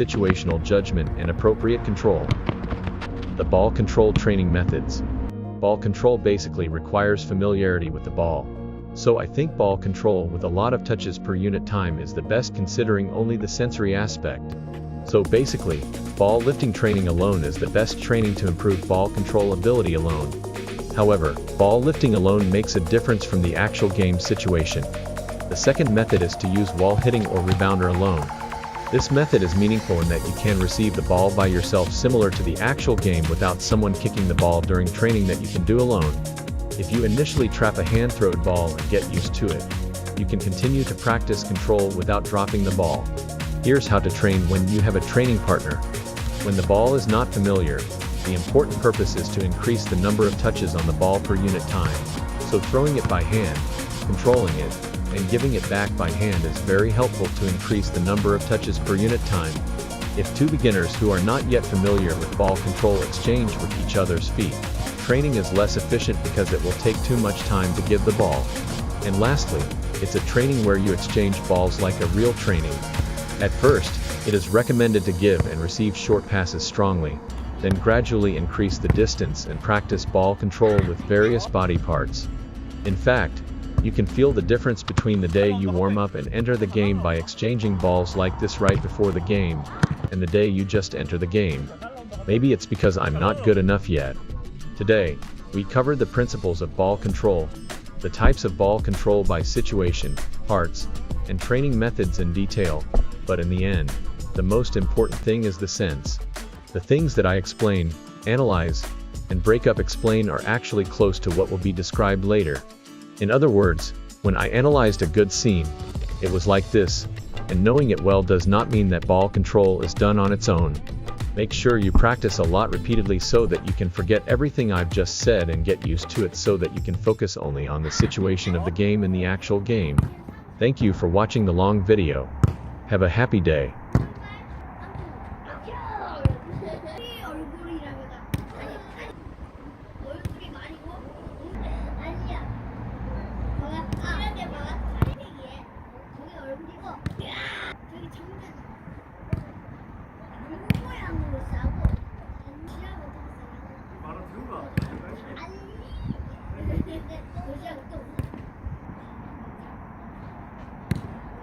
situational judgment and appropriate control. The ball control training methods. Ball control basically requires familiarity with the ball. So I think ball control with a lot of touches per unit time is the best considering only the sensory aspect. So basically, ball lifting training alone is the best training to improve ball control ability alone. However, ball lifting alone makes a difference from the actual game situation. The second method is to use wall hitting or rebounder alone. This method is meaningful in that you can receive the ball by yourself similar to the actual game without someone kicking the ball during training that you can do alone. If you initially trap a hand-thrown ball and get used to it, you can continue to practice control without dropping the ball. Here's how to train when you have a training partner. When the ball is not familiar, the important purpose is to increase the number of touches on the ball per unit time. So throwing it by hand, controlling it, and giving it back by hand is very helpful to increase the number of touches per unit time. If two beginners who are not yet familiar with ball control exchange with each other's feet, training is less efficient because it will take too much time to give the ball. And lastly, it's a training where you exchange balls like a real training. At first, it is recommended to give and receive short passes strongly, then gradually increase the distance and practice ball control with various body parts. In fact, you can feel the difference between the day you warm up and enter the game by exchanging balls like this right before the game, and the day you just enter the game. Maybe it's because I'm not good enough yet. Today, we covered the principles of ball control, the types of ball control by situation, parts, and training methods in detail, but in the end, the most important thing is the sense. The things that I explain, analyze, and break up explain are actually close to what will be described later. In other words, when I analyzed a good scene, it was like this, and knowing it well does not mean that ball control is done on its own. Make sure you practice a lot repeatedly so that you can forget everything I've just said and get used to it so that you can focus only on the situation of the game in the actual game. Thank you for watching the long video. Have a happy day.